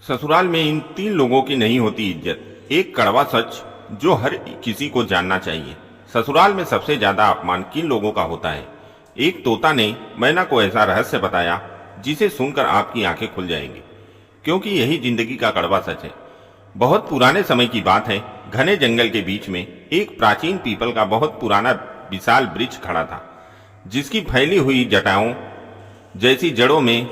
ससुराल में इन तीन लोगों की नहीं होती इज्जत। एक कड़वा सच जो हर किसी को जानना चाहिए। ससुराल में सबसे ज्यादा अपमान किन लोगों का होता है? एक तोता ने मैना को ऐसा रहस्य बताया जिसे सुनकर आपकी आंखें खुल जाएंगी, क्योंकि यही जिंदगी का कड़वा सच है। बहुत पुराने समय की बात है। घने जंगल के बीच में एक प्राचीन पीपल का बहुत पुराना विशाल वृक्ष खड़ा था, जिसकी फैली हुई जटाओं जैसी जड़ों में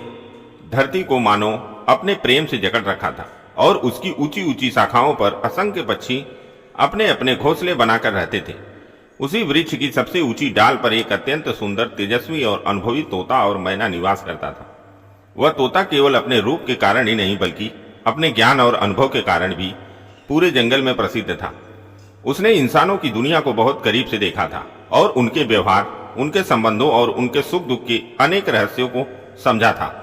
धरती को मानो अपने प्रेम से जकड़ रखा था, और उसकी ऊंची ऊंची शाखाओं पर असंख्य पक्षी अपने अपने घोंसले बनाकर रहते थे। उसी वृक्ष की सबसे ऊंची डाल पर एक अत्यंत सुंदर, तेजस्वी और अनुभवी तोता और मैना निवास करता था। वह तोता केवल अपने रूप के कारण ही नहीं, बल्कि अपने ज्ञान और अनुभव के कारण भी पूरे जंगल में प्रसिद्ध था। उसने इंसानों की दुनिया को बहुत करीब से देखा था और उनके व्यवहार, उनके संबंधों और उनके सुख दुख के अनेक रहस्यों को समझा था।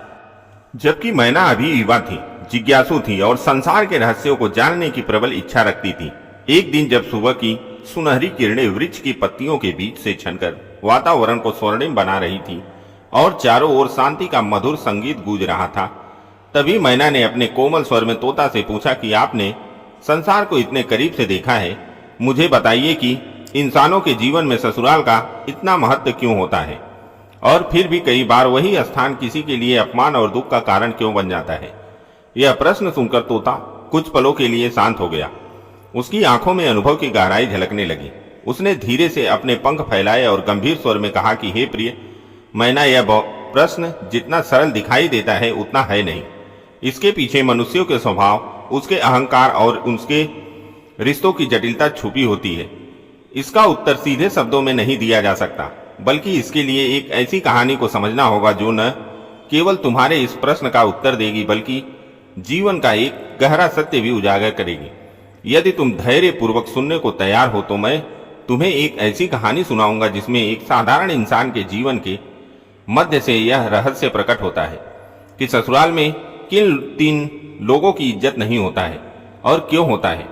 जबकि मैना अभी युवा थी, जिज्ञासु थी और संसार के रहस्यों को जानने की प्रबल इच्छा रखती थी। एक दिन जब सुबह की सुनहरी किरणें वृक्ष की पत्तियों के बीच से छनकर वातावरण को स्वर्णिम बना रही थी और चारों ओर शांति का मधुर संगीत गूंज रहा था, तभी मैना ने अपने कोमल स्वर में तोता से पूछा कि आपने संसार को इतने करीब से देखा है, मुझे बताइए कि इंसानों के जीवन में ससुराल का इतना महत्व क्यों होता है, और फिर भी कई बार वही स्थान किसी के लिए अपमान और दुख का कारण क्यों बन जाता है। यह प्रश्न सुनकर तोता कुछ पलों के लिए शांत हो गया। उसकी आंखों में अनुभव की गहराई झलकने लगी। उसने धीरे से अपने पंख फैलाए और गंभीर स्वर में कहा कि हे प्रिय मैना, यह प्रश्न जितना सरल दिखाई देता है उतना है नहीं। इसके पीछे मनुष्यों के स्वभाव, उसके अहंकार और उसके रिश्तों की जटिलता छुपी होती है। इसका उत्तर सीधे शब्दों में नहीं दिया जा सकता, बल्कि इसके लिए एक ऐसी कहानी को समझना होगा जो न केवल तुम्हारे इस प्रश्न का उत्तर देगी, बल्कि जीवन का एक गहरा सत्य भी उजागर करेगी। यदि तुम धैर्य पूर्वक सुनने को तैयार हो तो मैं तुम्हें एक ऐसी कहानी सुनाऊंगा जिसमें एक साधारण इंसान के जीवन के मध्य से यह रहस्य प्रकट होता है कि ससुराल में किन तीन लोगों की इज्जत नहीं होता है और क्यों होता है।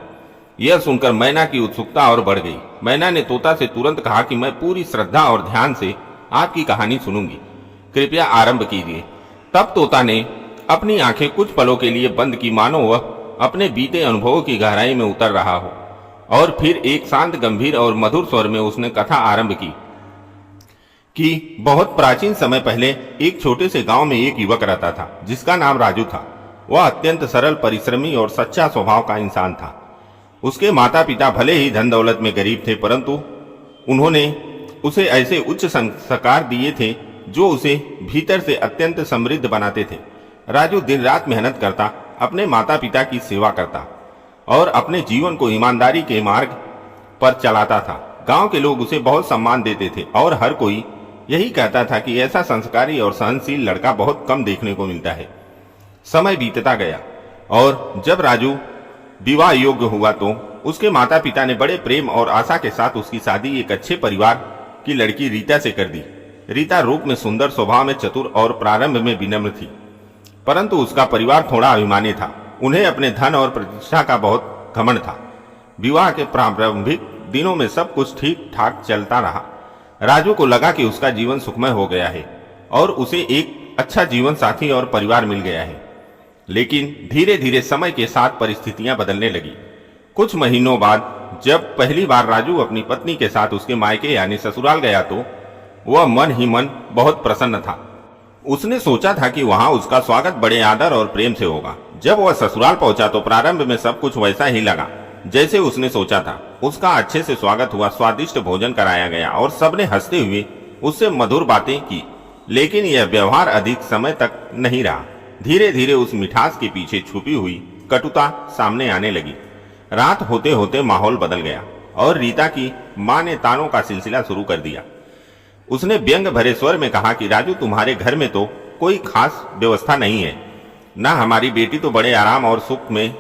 यह सुनकर मैना की उत्सुकता और बढ़ गई। मैना ने तोता से तुरंत कहा कि मैं पूरी श्रद्धा और ध्यान से आपकी कहानी सुनूंगी, कृपया आरंभ कीजिए। तब तोता ने अपनी आंखें कुछ पलों के लिए बंद की, मानो वह अपने बीते अनुभवों की गहराई में उतर रहा हो, और फिर एक शांत, गंभीर और मधुर स्वर में उसने कथा आरंभ की कि बहुत प्राचीन समय पहले एक छोटे से गांव में एक युवक रहता था जिसका नाम राजू था। वह अत्यंत सरल, परिश्रमी और सच्चा स्वभाव का इंसान था। उसके माता पिता भले ही धन दौलत में गरीब थे, परंतु उन्होंने उसे ऐसे उच्च संस्कार दिए थे जो उसे भीतर से अत्यंत समृद्ध बनाते थे। राजू दिन रात मेहनत करता, अपने माता पिता की सेवा करता और अपने जीवन को ईमानदारी के मार्ग पर चलाता था। गांव के लोग उसे बहुत सम्मान देते थे और हर कोई यही कहता था कि ऐसा संस्कारी और सहनशील लड़का बहुत कम देखने को मिलता है। समय बीतता गया और जब राजू विवाह योग्य हुआ तो उसके माता पिता ने बड़े प्रेम और आशा के साथ उसकी शादी एक अच्छे परिवार की लड़की रीता से कर दी। रीता रूप में सुंदर, स्वभाव में चतुर और प्रारंभ में विनम्र थी, परंतु उसका परिवार थोड़ा अभिमानी था। उन्हें अपने धन और प्रतिष्ठा का बहुत घमंड था। विवाह के प्रारंभिक दिनों में सब कुछ ठीक ठाक चलता रहा। राजू को लगा कि उसका जीवन सुखमय हो गया है और उसे एक अच्छा जीवन साथी और परिवार मिल गया है। लेकिन धीरे धीरे समय के साथ परिस्थितियां बदलने लगी। कुछ महीनों बाद जब पहली बार राजू अपनी पत्नी के साथ उसके मायके यानी ससुराल गया तो वह मन ही मन बहुत प्रसन्न था। उसने सोचा था कि वहां उसका स्वागत बड़े आदर और प्रेम से होगा। जब वह ससुराल पहुंचा तो प्रारंभ में सब कुछ वैसा ही लगा जैसे उसने सोचा था। उसका अच्छे से स्वागत हुआ, स्वादिष्ट भोजन कराया गया और सबने हंसते हुए उससे मधुर बातें की। लेकिन यह व्यवहार अधिक समय तक नहीं रहा। धीरे धीरे उस मिठास के पीछे छुपी हुई कटुता सामने आने लगी। रात होते होते माहौल बदल गया और रीता की मां ने तानों का सिलसिला शुरू कर दिया। उसने व्यंग भरे स्वर में कहा कि राजू, तुम्हारे घर में तो कोई खास व्यवस्था नहीं है, ना हमारी बेटी तो बड़े आराम और सुख में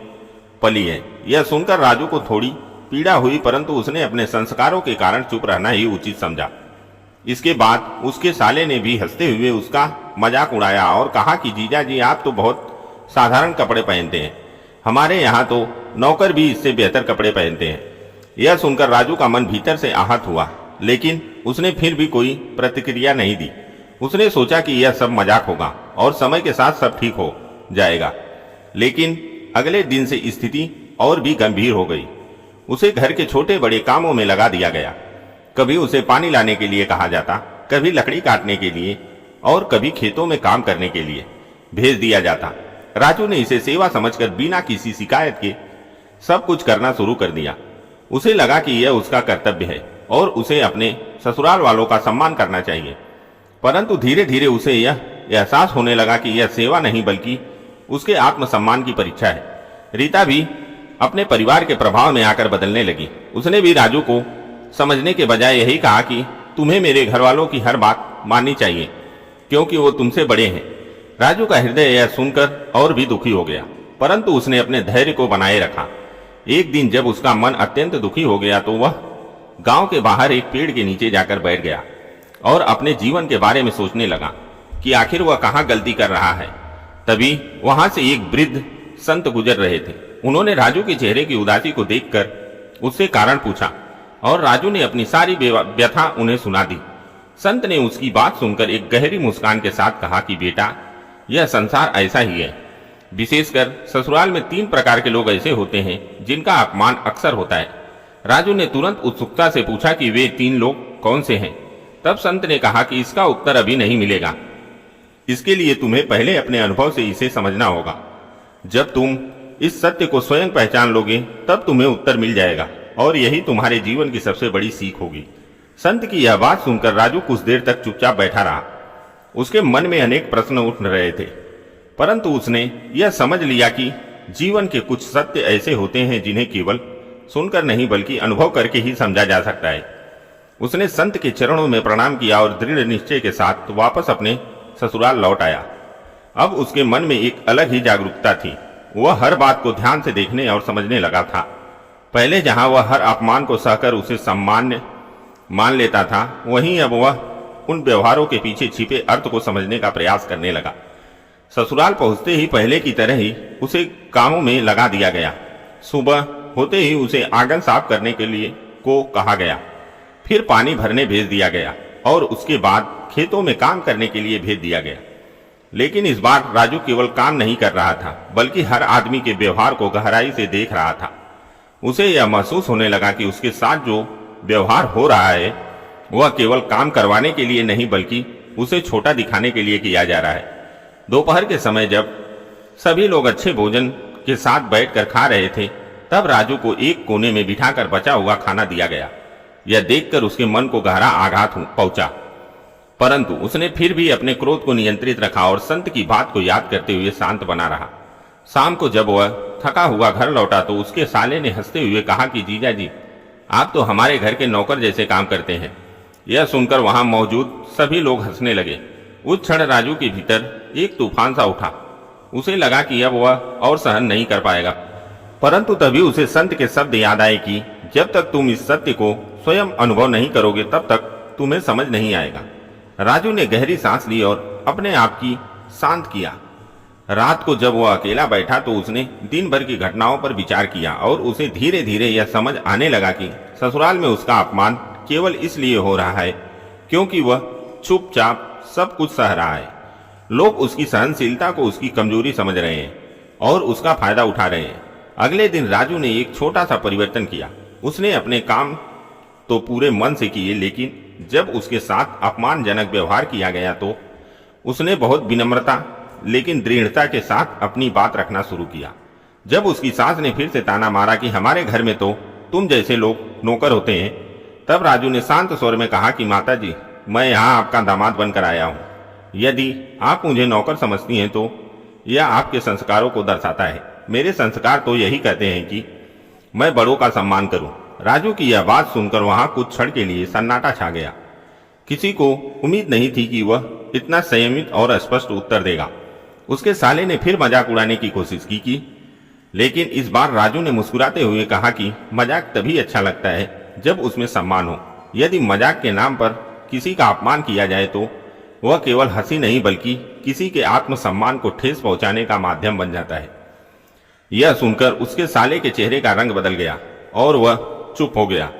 पली है। यह सुनकर राजू को थोड़ी पीड़ा हुई, परंतु उसने अपने संस्कारों के कारण चुप रहना ही उचित समझा। इसके बाद उसके साले ने भी हंसते हुए उसका मजाक उड़ाया और कहा कि जीजा जी, आप तो बहुत साधारण कपड़े पहनते हैं, हमारे यहाँ तो नौकर भी इससे बेहतर कपड़े पहनते हैं। यह सुनकर राजू का मन भीतर से आहत हुआ, लेकिन उसने फिर भी कोई प्रतिक्रिया नहीं दी। उसने सोचा कि यह सब मजाक होगा और समय के साथ सब ठीक हो जाएगा। लेकिन अगले दिन से स्थिति और भी गंभीर हो गई। उसे घर के छोटे बड़े कामों में लगा दिया गया। कभी उसे पानी लाने के लिए कहा जाता, कभी लकड़ी काटने के लिए और कभी खेतों में काम करने के लिए भेज दिया जाता। राजू ने इसे सेवा समझकर बिना किसी शिकायत के सब कुछ करना शुरू कर दिया। उसे लगा कि यह उसका कर्तव्य है और उसे अपने ससुराल वालों का सम्मान करना चाहिए। परंतु धीरे धीरे उसे यह एहसास होने लगा कि यह सेवा नहीं बल्कि उसके आत्मसम्मान की परीक्षा है। रीता भी अपने परिवार के प्रभाव में आकर बदलने लगी। उसने भी राजू को समझने के बजाय यही कहा कि तुम्हें मेरे घर वालों की हर बात माननी चाहिए क्योंकि वो तुमसे बड़े हैं। राजू का हृदय यह सुनकर और भी दुखी हो गया, परंतु उसने अपने धैर्य को बनाए रखा। एक दिन जब उसका मन अत्यंत दुखी हो गया तो वह गांव के बाहर एक पेड़ के नीचे जाकर बैठ गया और अपने जीवन के बारे में सोचने लगा कि आखिर वह कहाँ गलती कर रहा है। तभी वहां से एक वृद्ध संत गुजर रहे थे। उन्होंने राजू के चेहरे की उदासी को देखकर उससे कारण पूछा और राजू ने अपनी सारी व्यथा उन्हें सुना दी। संत ने उसकी बात सुनकर एक गहरी मुस्कान के साथ कहा कि बेटा, यह संसार ऐसा ही है। विशेषकर ससुराल में 3 प्रकार के लोग ऐसे होते हैं जिनका अपमान अक्सर होता है। राजू ने तुरंत उत्सुकता से पूछा कि वे 3 लोग कौन से हैं। तब संत ने कहा कि इसका उत्तर अभी नहीं मिलेगा, इसके लिए तुम्हें पहले अपने अनुभव से इसे समझना होगा। जब तुम इस सत्य को स्वयं पहचान लोगे तब तुम्हें उत्तर मिल जाएगा और यही तुम्हारे जीवन की सबसे बड़ी सीख होगी। संत की यह बात सुनकर राजू कुछ देर तक चुपचाप बैठा रहा। उसके मन में अनेक प्रश्न उठ रहे थे, परंतु उसने यह समझ लिया कि जीवन के कुछ सत्य ऐसे होते हैं जिन्हें केवल सुनकर नहीं बल्कि अनुभव करके ही समझा जा सकता है। उसने संत के चरणों में प्रणाम किया और दृढ़ निश्चय के साथ वापस अपने ससुराल लौट आया। अब उसके मन में एक अलग ही जागरूकता थी। वह हर बात को ध्यान से देखने और समझने लगा था। पहले जहां वह हर अपमान को सहकर उसे सम्मान्य मान लेता था, वहीं अब वह उन व्यवहारों के पीछे छिपे अर्थ को समझने का प्रयास करने लगा। ससुराल पहुंचते ही पहले की तरह ही उसे कामों में लगा दिया गया। सुबह होते ही उसे आंगन साफ करने के लिए को कहा गया, फिर पानी भरने भेज दिया गया और उसके बाद खेतों में काम करने के लिए भेज दिया गया। लेकिन इस बार राजू केवल काम नहीं कर रहा था बल्कि हर आदमी के व्यवहार को गहराई से देख रहा था। उसे यह महसूस होने लगा कि उसके साथ जो व्यवहार हो रहा है वह केवल काम करवाने के लिए नहीं बल्कि उसे छोटा दिखाने के लिए किया जा रहा है। दोपहर के समय जब सभी लोग अच्छे भोजन के साथ बैठकर खा रहे थे तब राजू को एक कोने में बिठाकर बचा हुआ खाना दिया गया। यह देखकर उसके मन को गहरा आघात पहुंचा, परंतु उसने फिर भी अपने क्रोध को नियंत्रित रखा और संत की बात को याद करते हुए शांत बना रहा। शाम को जब वह थका हुआ घर लौटा तो उसके साले ने हंसते हुए कहा कि जीजा जी, आप तो हमारे घर के नौकर जैसे काम करते हैं। यह सुनकर वहां मौजूद सभी लोग हंसने लगे। उस क्षण राजू के भीतर एक तूफान सा उठा। उसे लगा कि अब वह और सहन नहीं कर पाएगा, परंतु तभी उसे संत के शब्द याद आए कि जब तक तुम इस सत्य को स्वयं अनुभव नहीं करोगे तब तक तुम्हें समझ नहीं आएगा। राजू ने गहरी सांस ली और अपने आप की शांत किया। रात को जब वह अकेला बैठा तो उसने दिन भर की घटनाओं पर विचार किया और उसे धीरे धीरे यह समझ आने लगा कि ससुराल में उसका अपमान केवल इसलिए हो रहा है क्योंकि वह चुपचाप सब कुछ सह रहा है। लोग उसकी सहनशीलता को उसकी कमजोरी समझ रहे हैं और उसका फायदा उठा रहे हैं। अगले दिन राजू ने एक छोटा सा परिवर्तन किया। उसने अपने काम तो पूरे मन से किए, लेकिन जब उसके साथ अपमानजनक व्यवहार किया गया तो उसने बहुत विनम्रता लेकिन दृढ़ता के साथ अपनी बात रखना शुरू किया। जब उसकी सास ने फिर से ताना मारा कि हमारे घर में तो तुम जैसे लोग नौकर होते हैं, तब राजू ने शांत स्वर में कहा कि माता जी, मैं यहाँ आपका दामाद बनकर आया हूँ। यदि आप मुझे नौकर समझती हैं तो यह आपके संस्कारों को दर्शाता है। मेरे संस्कार तो यही कहते हैं कि मैं बड़ों का सम्मान करूं। राजू की यह बात सुनकर वहां कुछ क्षण के लिए सन्नाटा छा गया। किसी को उम्मीद नहीं थी कि वह इतना संयमित और स्पष्ट उत्तर देगा। उसके साले ने फिर मजाक उड़ाने की कोशिश की, लेकिन इस बार राजू ने मुस्कुराते हुए कहा कि मजाक तभी अच्छा लगता है जब उसमें सम्मान हो। यदि मजाक के नाम पर किसी का अपमान किया जाए तो वह केवल हंसी नहीं बल्कि किसी के आत्मसम्मान को ठेस पहुंचाने का माध्यम बन जाता है। यह सुनकर उसके साले के चेहरे का रंग बदल गया और वह चुप हो गया।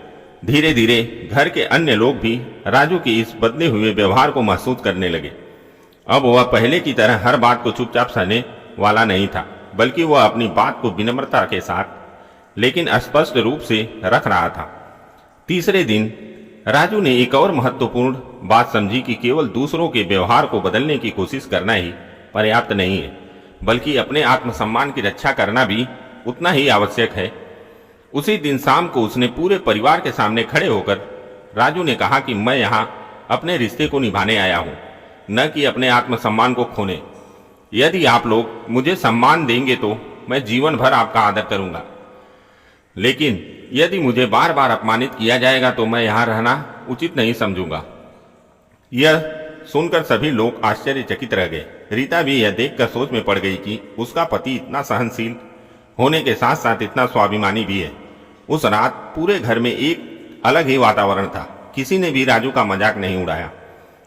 धीरे धीरे घर के अन्य लोग भी राजू के इस बदले हुए व्यवहार को महसूस करने लगे। अब वह पहले की तरह हर बात को चुपचाप सहने वाला नहीं था। बल्कि वह अपनी बात को विनम्रता के साथ लेकिन स्पष्ट रूप से रख रहा था। तीसरे दिन राजू ने एक और महत्वपूर्ण बात समझी कि केवल दूसरों के व्यवहार को बदलने की कोशिश करना ही पर्याप्त नहीं है, बल्कि अपने आत्मसम्मान की रक्षा करना भी उतना ही आवश्यक है। उसी दिन शाम को उसने पूरे परिवार के सामने खड़े होकर राजू ने कहा कि मैं यहाँ अपने रिश्ते को निभाने आया हूँ, न कि अपने आत्मसम्मान को खोने। यदि आप लोग मुझे सम्मान देंगे तो मैं जीवन भर आपका आदर करूंगा, लेकिन यदि मुझे बार बार अपमानित किया जाएगा तो मैं यहाँ रहना उचित नहीं समझूंगा। यह सुनकर सभी लोग आश्चर्यचकित रह गए। रीता भी यह देखकर सोच में पड़ गई कि उसका पति इतना सहनशील होने के साथ साथ इतना स्वाभिमानी भी है। उस रात पूरे घर में एक अलग ही वातावरण था। किसी ने भी राजू का मजाक नहीं उड़ाया।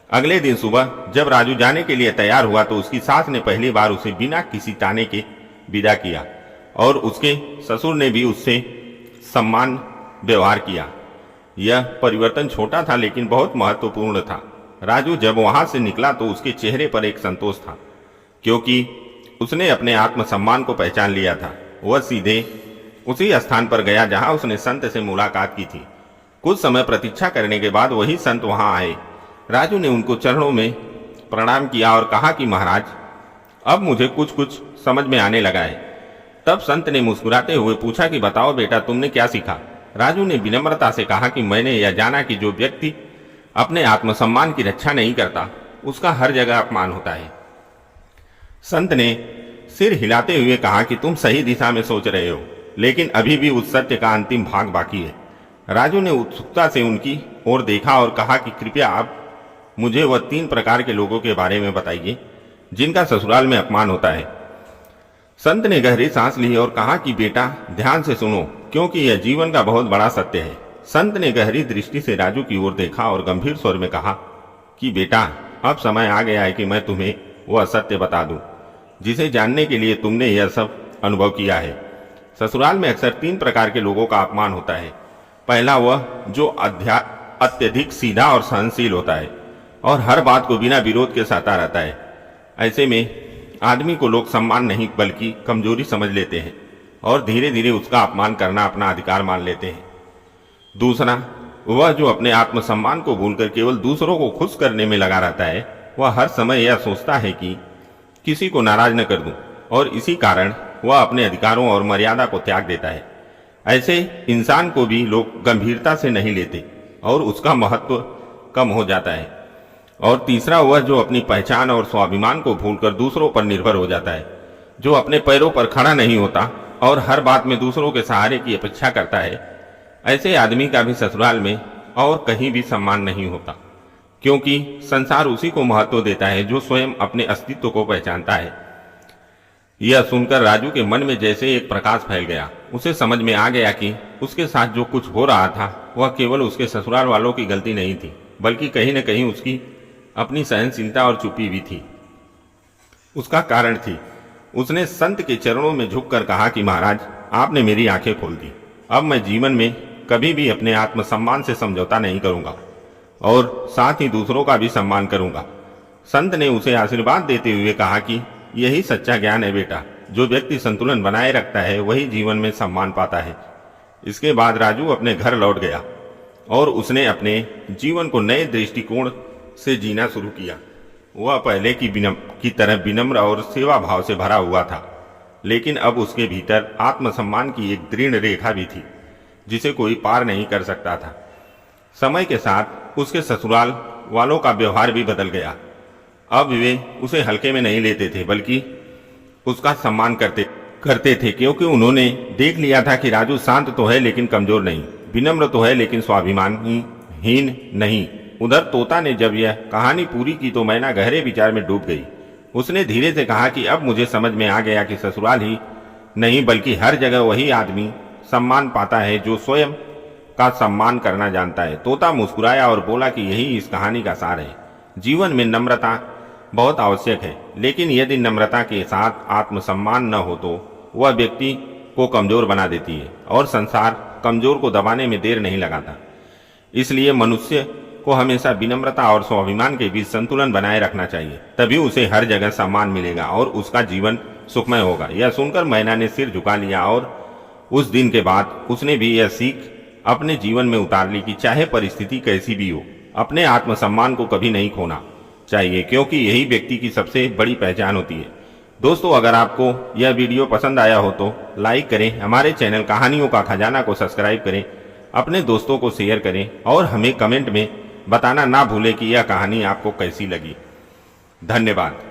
अगले दिन सुबह जब राजू जाने के लिए तैयार हुआ तो उसकी सास ने पहली बार उसे बिना किसी ताने के विदा किया और उसके ससुर ने भी उससे सम्मान व्यवहार किया। यह परिवर्तन छोटा था लेकिन बहुत महत्वपूर्ण था। राजू जब वहां से निकला तो उसके चेहरे पर एक संतोष था, क्योंकि उसने अपने आत्मसम्मान को पहचान लिया था। वह सीधे उसी स्थान पर गया जहां उसने संत से मुलाकात की थी। कुछ समय प्रतीक्षा करने के बाद वही संत वहां आए। राजू ने उनको चरणों में प्रणाम किया और कहा कि महाराज, अब मुझे कुछ कुछ समझ में आने लगा है। तब संत ने मुस्कुराते हुए पूछा कि बताओ बेटा, तुमने क्या सीखा? राजू ने विनम्रता से कहा कि मैंने यह जाना कि जो व्यक्ति अपने आत्मसम्मान की रक्षा नहीं करता उसका हर जगह अपमान होता है। संत ने सिर हिलाते हुए कहा कि तुम सही दिशा में सोच रहे हो, लेकिन अभी भी उस सत्य का अंतिम भाग बाकी है। राजू ने उत्सुकता से उनकी ओर देखा और कहा कि कृपया आप मुझे वह 3 प्रकार के लोगों के बारे में बताइए जिनका ससुराल में अपमान होता है। संत ने गहरी सांस ली और कहा कि बेटा ध्यान से सुनो, क्योंकि यह जीवन का बहुत बड़ा सत्य है। संत ने गहरी दृष्टि से राजू की ओर देखा और गंभीर स्वर में कहा कि बेटा, अब समय आ गया है कि मैं तुम्हें वह सत्य बता दूं जिसे जानने के लिए तुमने यह सब अनुभव किया है। ससुराल में अक्सर 3 प्रकार के लोगों का अपमान होता है। पहला, वह जो अत्यधिक सीधा और सहनशील होता है और हर बात को बिना विरोध के सहता रहता है। ऐसे में आदमी को लोग सम्मान नहीं बल्कि कमजोरी समझ लेते हैं और धीरे धीरे उसका अपमान करना अपना अधिकार मान लेते हैं। दूसरा, वह जो अपने आत्मसम्मान को भूलकर केवल दूसरों को खुश करने में लगा रहता है। वह हर समय यह सोचता है कि किसी को नाराज न कर दूं और इसी कारण वह अपने अधिकारों और मर्यादा को त्याग देता है। ऐसे इंसान को भी लोग गंभीरता से नहीं लेते और उसका महत्व कम हो जाता है। और तीसरा, वह जो अपनी पहचान और स्वाभिमान को भूलकर दूसरों पर निर्भर हो जाता है, जो अपने पैरों पर खड़ा नहीं होता और हर बात में दूसरों के सहारे की अपेक्षा करता है। ऐसे आदमी का भी ससुराल में और कहीं भी सम्मान नहीं होता, क्योंकि संसार उसी को महत्व देता है जो स्वयं अपने अस्तित्व को पहचानता है। यह सुनकर राजू के मन में जैसे एक प्रकाश फैल गया। उसे समझ में आ गया कि उसके साथ जो कुछ हो रहा था वह केवल उसके ससुराल वालों की गलती नहीं थी, बल्कि कहीं न कहीं उसकी अपनी सहनशीलता और चुप्पी भी थी, उसका कारण थी। उसने संत के चरणों में झुककर कहा कि महाराज, आपने मेरी आंखें खोल दी। अब मैं जीवन में कभी भी अपने आत्मसम्मान से समझौता नहीं करूंगा और साथ ही दूसरों का भी सम्मान करूंगा। संत ने उसे आशीर्वाद देते हुए कहा कि यही सच्चा ज्ञान है बेटा। जो व्यक्ति संतुलन बनाए रखता है वही जीवन में सम्मान पाता है। इसके बाद राजू अपने घर लौट गया और उसने अपने जीवन को नए दृष्टिकोण से जीना शुरू किया। वह पहले की तरह विनम्र और सेवा भाव से भरा हुआ था, लेकिन अब उसके भीतर आत्मसम्मान की एक दृढ़ रेखा भी थी जिसे कोई पार नहीं कर सकता था। समय के साथ उसके ससुराल वालों का व्यवहार भी बदल गया। अब वे उसे हल्के में नहीं लेते थे, बल्कि उसका सम्मान करते थे, क्योंकि उन्होंने देख लिया था कि राजू शांत तो है लेकिन कमजोर नहीं, विनम्र तो है लेकिन स्वाभिमानहीन नहीं। उधर तोता ने जब यह कहानी पूरी की तो मैना गहरे विचार में डूब गई। उसने धीरे से कहा कि अब मुझे समझ में आ गया कि ससुराल ही नहीं बल्कि हर जगह वही आदमी सम्मान पाता है जो स्वयं का सम्मान करना जानता है। तोता मुस्कुराया और बोला कि यही इस कहानी का सार है। जीवन में नम्रता बहुत आवश्यक है, लेकिन यदि नम्रता के साथ आत्मसम्मान न हो तो वह व्यक्ति को कमजोर बना देती है और संसार कमजोर को दबाने में देर नहीं लगाता। इसलिए मनुष्य को हमेशा विनम्रता और स्वाभिमान के बीच संतुलन बनाए रखना चाहिए, तभी उसे हर जगह सम्मान मिलेगा और उसका जीवन सुखमय होगा। यह सुनकर मैना ने सिर झुका लिया और उस दिन के बाद उसने भी यह सीख अपने जीवन में उतार ली कि चाहे परिस्थिति कैसी भी हो, अपने आत्मसम्मान को कभी नहीं खोना चाहिए, क्योंकि यही व्यक्ति की सबसे बड़ी पहचान होती है। दोस्तों, अगर आपको यह वीडियो पसंद आया हो तो लाइक करें, हमारे चैनल कहानियों का खजाना को सब्सक्राइब करें, अपने दोस्तों को शेयर करें और हमें कमेंट में बताना ना भूलें कि यह कहानी आपको कैसी लगी। धन्यवाद।